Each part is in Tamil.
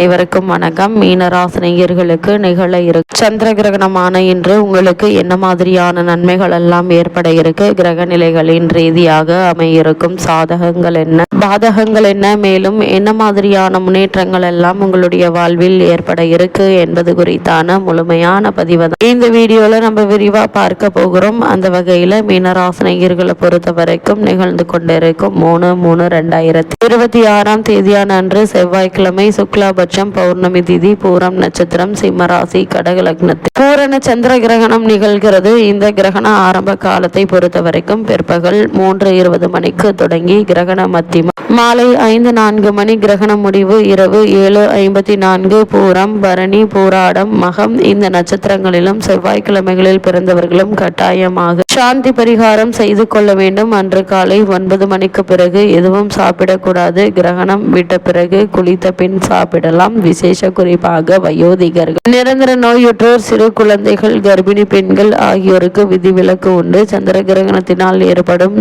அனைவருக்கும் வணக்கம். மீனராசினியர்களுக்கு நிகழ இருக்கு சந்திர கிரகணமான இன்று உங்களுக்கு என்ன மாதிரியான நன்மைகள் எல்லாம் ஏற்பட இருக்கு, கிரக நிலைகளின் ரீதியாக அமையிருக்கும் சாதகங்கள் என்ன, பாதகங்கள் என்ன, மேலும் என்ன மாதிரியான முன்னேற்றங்கள் எல்லாம் உங்களுடைய வாழ்வில் ஏற்பட இருக்கு என்பது குறித்தான முழுமையான பதிவு இந்த வீடியோல நம்ம விரிவா பார்க்க போகிறோம். அந்த வகையில மீனராசினியர்களை பொறுத்த வரைக்கும் நிகழ்ந்து கொண்டிருக்கும் 3/3/2026 தேதியான அன்று செவ்வாய்க்கிழமை சுக்லாபட்சம் பௌர்ணமி திதி பூரம் நட்சத்திரம் சிம்மராசி கடக லக்னத்தில் பூரண சந்திர கிரகணம் நிகழ்கிறது. இந்த கிரகண ஆரம்ப காலத்தை பொறுத்த வரைக்கும் பிற்பகல் 3:20 மணிக்கு தொடங்கி கிரகண மத்தியம் மாலை 5:04 மணி கிரகண முடிவு இரவு 7:54 பூரம் பரணி பூராடம் மகம் இந்த நட்சத்திரங்களிலும் செவ்வாய்க்கிழமைகளில் பிறந்தவர்களும் கட்டாயமாக சாந்தி பரிகாரம் செய்து கொள்ள வேண்டும். அன்று காலை 9 மணிக்கு பிறகு எதுவும் சாப்பிடக்கூடாது. கிரகணம் விட்ட பிறகு குளித்த பின் சாப்பிடலாம். விசேஷ குறிப்பாக வயோதிகர்கள், நிரந்தர நோயுற்றோர், சிறு குழந்தைகள், கர்ப்பிணி பெண்கள் ஆகியோருக்கு விதிவிலக்கு உண்டு. சந்திர கிரகணத்தினால் ஏற்படும்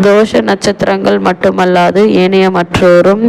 தோஷ நட்சத்திரங்கள் மட்டுமல்லாது ஏனைய மற்றோரும்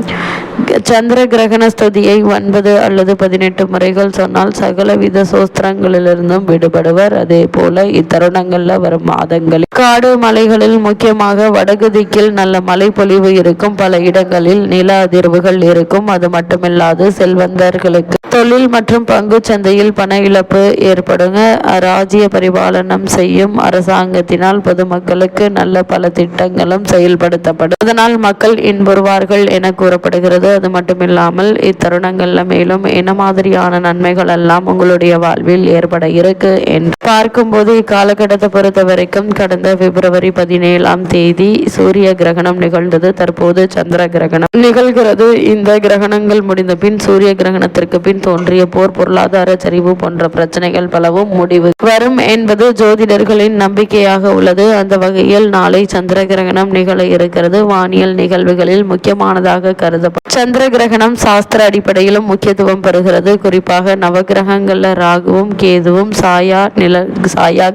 சந்திர கிரகண ஸ்துதியை 9 அல்லது 18 முறைகள் சொன்னால் சகலவித சோஸ்திரங்களிலிருந்தும் விடுபடுவர். அதே போல இத்தருணங்கள்ல வரும் மாதங்களில் காடு மலைகளில் முக்கியமாக வடக்கு திக்கில் நல்ல மழை பொழிவு இருக்கும். பல இடங்களில் நில அதிர்வுகள் இருக்கும். அது மட்டுமில்லாது செல்வந்தர்களுக்கு தொழில் மற்றும் பங்கு சந்தையில் பண இழப்பு ஏற்படுங்க. ராஜ்ய பரிபாலனம் செய்யும் அரசாங்கத்தினால் பொதுமக்களுக்கு நல்ல பல திட்டங்களும் செயல்படுத்தப்படும். அதனால் மக்கள் இன்புறுவார்கள் என கூறப்படுகிறது. அது மட்டுமில்லாமல் இத்தருணங்கள்ல மேலும் என்ன மாதிரியான நன்மைகள் எல்லாம் உங்களுடைய வாழ்வில் ஏற்பட இருக்கு என்று பார்க்கும்போது இக்காலகட்டத்தை பொறுத்த வரைக்கும் கடந்த பிப்ரவரி 17ஆம் தேதி சூரிய கிரகணம் நிகழ்ந்தது. தற்போது சந்திர கிரகணம் நிகழ்கிறது. இந்த கிரகணங்கள் முடிந்த பின் சூரிய கிரகணத்திற்கு பின் தோன்றிய போர், பொருளாதார சரிவு போன்ற பிரச்சனைகள் பலவும் முடிவு வரும் என்பது ஜோதிடர்களின் நம்பிக்கையாக உள்ளது. அந்த வகையில் நாளை சந்திர கிரகணம் நிகழ இருக்கிறது. வானியல் நிகழ்வுகளில் முக்கியமானதாக கருதப்படும் சந்திர கிரகணம் சாஸ்திர அடிப்படையிலும் முக்கியத்துவம் பெறுகிறது. குறிப்பாக நவகிரகங்கள்ல ராகுவும் கேதுவும் சாயா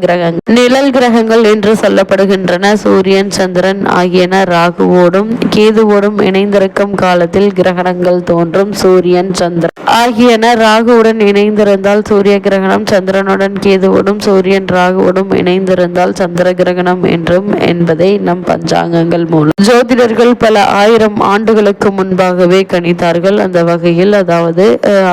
கிரகங்கள், நிழல் கிரகங்கள் என்று சொல்லப்படுகின்றன. சூரியன் சந்திரன் ஆகியன ராகுவோடும் கேதுவோடும் இணைந்திருக்கும் காலத்தில் கிரகணங்கள் தோன்றும். சூரியன் சந்திரன் ஆகியன ராகுவுடன் இணைந்திருந்தால் சூரிய கிரகணம், சந்திரனுடன் கேதுவோடும் சூரியன் ராகுவோடும் இணைந்திருந்தால் சந்திர கிரகணம் என்றும் என்பதை நம் பஞ்சாங்கங்கள் மூலம் ஜோதிடர்கள் பல ஆயிரம் ஆண்டுகளுக்கு முன்பாகவே கணித்தார்கள். அந்த வகையில் அதாவது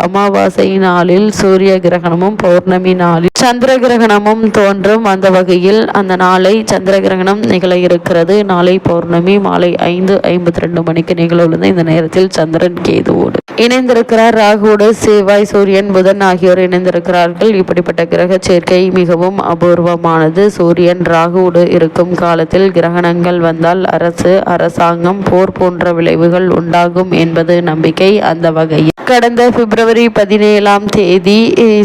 அமாவாசை நாளில் சூரிய கிரகணமும் பௌர்ணமி நாளில் சந்திர கிரகணமும் தோன்றும். அந்த வகையில் அந்த நாளை சந்திர கிரகணம் நிகழ இருக்கிறது. நாளை பௌர்ணமி மாலை 5:52 மணிக்கு நிகழ உள்ளது. இந்த நேரத்தில் சந்திரன் கேதுவோடு இணைந்திருக்கிறார். ராகுவோடு செவ்வாய் சூரியன் புதன் ஆகியோர் இணைந்திருக்கிறார்கள். இப்படிப்பட்ட கிரக சேர்க்கை மிகவும் அபூர்வமானது. சூரியன் ராகுவோடு இருக்கும் காலத்தில் கிரகணங்கள் வந்தால் அரசு, அரசாங்கம், போர் போன்ற விளைவுகள் உண்டாகும் என்பது நம்பிக்கை. அந்த வகையில் கடந்த பிப்ரவரி 17ஆம் தேதி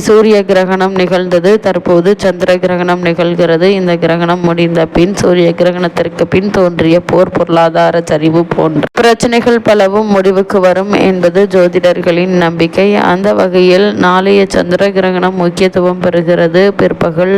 சூரிய கிரகணம் நிகழ்ந்தது. தற்போது சந்திர கிரகணம் நிகழ்கிறது. இந்த கிரகணம் முடிந்த பின் சூரிய கிரகணத்திற்கு பின் தோன்றிய போர், பொருளாதார சரிவு போன்ற பிரச்சனைகள் பலவும் முடிவுக்கு வரும் என்பது ஜோதிடர்களின் நம்பிக்கை. அந்த வகையில் நாளைய சந்திர கிரகணம் முக்கியத்துவம் பெறுகிறது. பிற்பகல்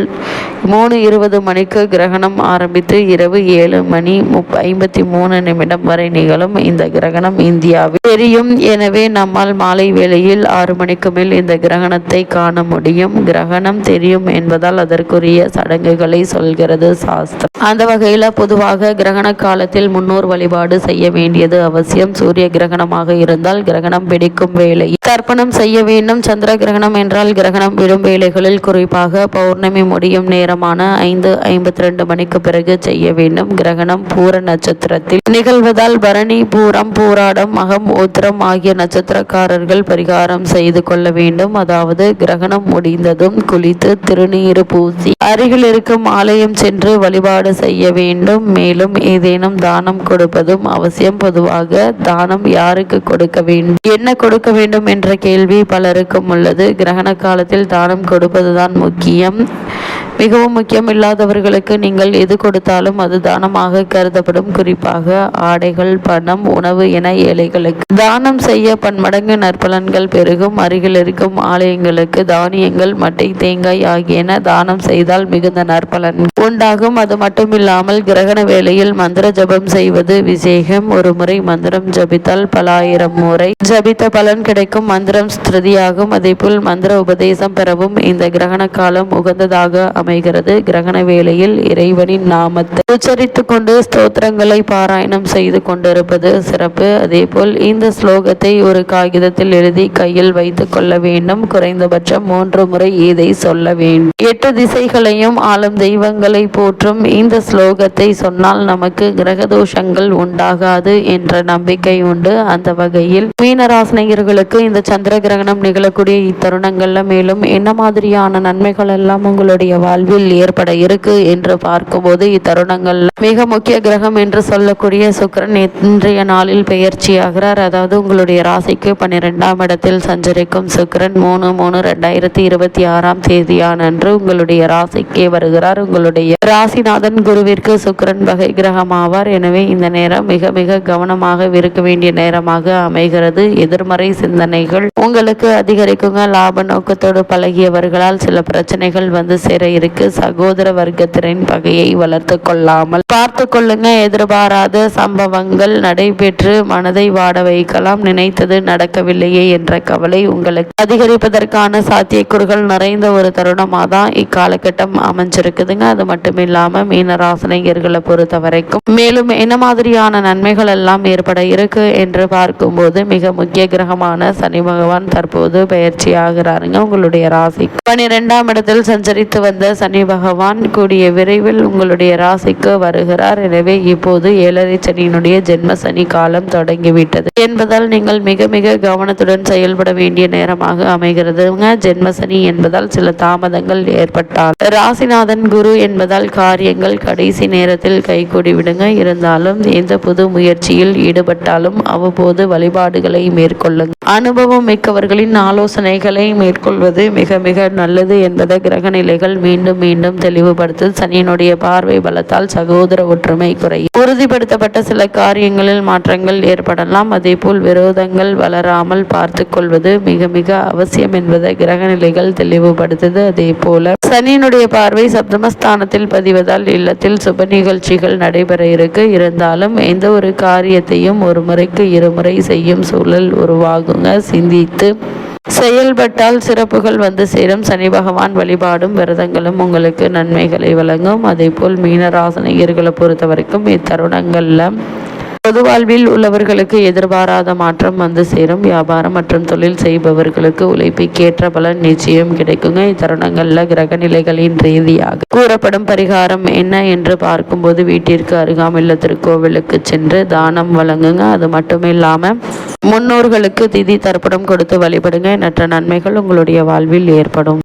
3:20 மணிக்கு கிரகணம் ஆரம்பித்து இரவு 7:53 வரை நிகழும். இந்த கிரகணம் இந்தியாவில் தெரியும். எனவே நம்மால் மாலை வேளையில் 6 மணிக்கு மேல் இந்த கிரகணத்தை காண முடியும். கிரகணம் தெரியும் என்பதால் அதற்குரிய சடங்குகளை சொல்கிறது சாஸ்திரம். அந்த வகையில பொதுவாக கிரகண காலத்தில் முன்னோர் வழிபாடு செய்ய வேண்டியது அவசியம். சூரிய கிரகணமாக இருந்தால் கிரகணம் பிடிக்கும் வேளை தர்ப்பணம் செய்ய வேண்டும். சந்திர கிரகணம் என்றால் கிரகணம் விடும் வேளைகளில் குறிப்பாக பௌர்ணமி முடியும் நேரமான 5:52 மணிக்கு பிறகு செய்ய வேண்டும். கிரகணம் பூர நட்சத்திரத்தில் நிகழ்வதால் பரணி பூரம் பூராடம் மகம் உத்திரம் ஆகிய நட்சத்திரக்காரர்கள் பரிகாரம் செய்து கொள்ள வேண்டும். அதாவது கிரகணம் முடிந்ததும் குளித்து திருநீறு பூசி அருகில் இருக்கும் ஆலயம் சென்று வழிபாடு செய்ய வேண்டும். மேலும் ஏதேனும் தானம் கொடுப்பதும் அவசியம். பொதுவாக தானம் யாருக்கு கொடுக்க வேண்டும், என்ன கொடுக்க வேண்டும் என்ற கேள்வி பலருக்கும் உள்ளது. கிரகண காலத்தில் தானம் கொடுப்பதுதான் முக்கியம். மிகவும் முக்கியம். இல்லாதவர்களுக்கு நீங்கள் எது கொடுத்தாலும் அது தானமாக கருதப்படும். குறிப்பாக ஆடைகள், பணம், உணவு என ஏழைகளுக்கு தானம் செய்ய பன்மடங்கு நற்பலன்கள் பெருகும். அருகில் இருக்கும் ஆலயங்களுக்கு தானியங்கள், மட்டை, தேங்காய் ஆகியன தானம் செய்தால் மிகுந்த நற்பலன் உண்டாகும். அது மட்டுமில்லாமல் கிரகண வேளையில் மந்திர ஜபம் செய்வது விசேஷம். ஒரு முறை மந்திரம் ஜபித்தால் பல ஆயிரம் முறை ஜபித்த பலன் கிடைக்கும். மந்திரம் ஸ்திருதியாகும். அதேபோல் மந்திர உபதேசம் பெறவும் இந்த கிரகண காலம் உகந்ததாக அமைகிறது. கிரகண வேளையில் இறைவனின் நாமத்தை உச்சரித்து கொண்டு ஸ்தோத்திரங்களை பாராயணம் செய்து கொண்டிருப்பது சிறப்பு. அதேபோல் இந்த ஸ்லோகத்தை ஒரு காகிதத்தில் எழுதி கையில் வைத்துக் கொள்ள வேண்டும். குறைந்தபட்சம் 3 முறை இதை சொல்ல வேண்டும். 8 திசைகளையும் ஆளும் தெய்வங்களை போற்றும் இந்த ஸ்லோகத்தை சொன்னால் நமக்கு கிரகதோஷங்கள் உண்டாகாது என்ற நம்பிக்கை உண்டு. அந்த வகையில் மீனராசினியர்களுக்கு இந்த சந்திர கிரகணம் நிகழக்கூடிய இத்தருணங்கள்ல மேலும் என்ன மாதிரியான நன்மைகள் எல்லாம் உங்களுடைய வாழ்வில் ஏற்பட இருக்கு என்று பார்க்கும்போது, இத்தருணங்கள்ல மிக முக்கிய கிரகம் என்று சொல்லக்கூடிய சுக்கிரன் இன்றைய நாளில் பெயர்ச்சியாகிறார். அதாவது உங்களுடைய ராசிக்கு 12ஆம் இடத்தில் சஞ்சரிக்கும் சுக்கிரன் 3/3/2026 தேதியானன்று உங்களுடைய ராசிக்கே வருகிறார். உங்களுடைய ராசிநாதன் குருவிற்கு சுக்கிரன் வகை கிரகம் ஆவார். எனவே இந்த நேரம் மிக மிக கவனமாக இருக்க வேண்டிய நேரமாக அமைகிறது. எதிர்மறை சிந்தனைகள் உங்களுக்கு அதிகரிக்குங்க. லாப நோக்கத்தோடு பழகியவர்களால் சில பிரச்சனைகள் வந்து சேர இருக்கு. சகோதர வர்க்கத்தினரின் பகையை வளர்த்து கொள்ளாமல் பார்த்து கொள்ளுங்க. எதிர்பாராத சம்பவங்கள் நடைபெற்று மனதை வாட வைக்கலாம். நினைத்தது நடக்கவில்லையே என்ற கவலை உங்களுக்கு அதிகரிப்பதற்கான சாத்தியக்கூறுகள் நிறைந்த ஒரு தருணமாக தான் இக்காலகட்டம் அமைஞ்சிருக்குதுங்க. அது மட்டும் இல்லாம மீனராசினியர்களை பொறுத்த வரைக்கும் மேலும் என்ன மாதிரியான நன்மைகள் எல்லாம் ஏற்பட இருக்கு என்று பார்க்கும்போது, மிக முக்கிய கிரகமான சனி பகவான் தற்போது பயிற்சி ஆகிறாருங்க. உங்களுடைய ராசி 12ஆம் இடத்தில் சஞ்சரித்து வந்த சனி பகவான் கூடிய விரைவில் உங்களுடைய ராசிக்கு வருகிறார். எனவே இப்போது 7.5 சனியினுடைய ஜென்ம சனி காலம் தொடங்கிவிட்டது என்பதால் நீங்கள் மிக மிக கவனத்துடன் செயல்பட வேண்டிய நேரமாக அமைகிறதுங்க. ஜென்ம சனி என்பதால் சில தாமதங்கள் ஏற்பட்டால், ராசிநாதன் குரு என்பதால் காரியங்கள் கடைசி நேரத்தில் கைகூடி விடுங்க. இருந்தாலும் எந்த புது முயற்சியில் ஈடுபட்டாலும் அவ்வப்போது வழிபாடுகளை மேற்கொள்ளுங்க. அனுபவம் மிக்கவர்களின் ஆலோசனைகளை மேற்கொள்வது மிக மிக நல்லது என்பதை கிரக நிலைகள் மீண்டும் மீண்டும் தெளிவுபடுத்து. சனியினுடைய பார்வை பலத்தால் சகோதர ஒற்றுமை குறையும். உறுதிப்படுத்தப்பட்ட சில காரியங்களில் மாற்றங்கள் ஏற்படலாம். அதே போல் விரோதங்கள் வளராமல் பார்த்து கொள்வது மிக மிக அவசியம் என்பதை கிரக நிலைகள் தெளிவுபடுத்துது. அதே போல சனியினுடைய பார்வை சப்தமஸ்தானத்தில் பதிவதால் இல்லத்தில் சுப நிகழ்ச்சிகள் நடைபெற இருக்கு. இருந்தாலும் எந்த ஒரு காரியத்தையும் ஒரு முறைக்கு இருமுறை செய்யும் சூழல் உருவாகுங்க. சிந்தித்து செயல்பட்டால் சிறப்புகள் வந்து சேரும். சனி பகவான் வழிபாடும் விரதங்களும் உங்களுக்கு நன்மைகளை வழங்கும். அதே போல் மீனராசினியர்களை பொறுத்த வரைக்கும் இத்தருணங்கள்ல பொது வாழ்வில் உள்ளவர்களுக்கு எதிர்பாராத மாற்றம் வந்து சேரும். வியாபாரம் மற்றும் தொழில் செய்பவர்களுக்கு உழைப்புக்கேற்ற பலன் நிச்சயம் கிடைக்குங்க. இத்தருணங்கள்ல கிரக நிலைகளின் ரீதியாக கூறப்படும் பரிகாரம் என்ன என்று பார்க்கும்போது, வீட்டிற்கு அருகாமையுள்ள திருக்கோவிலுக்கு சென்று தானம் வழங்குங்க. அது மட்டும் இல்லாம முன்னோர்களுக்கு திதி தர்ப்பணம் கொடுத்து வழிபடுங்க. எண்ணற்ற நன்மைகள் உங்களுடைய வாழ்வில் ஏற்படும்.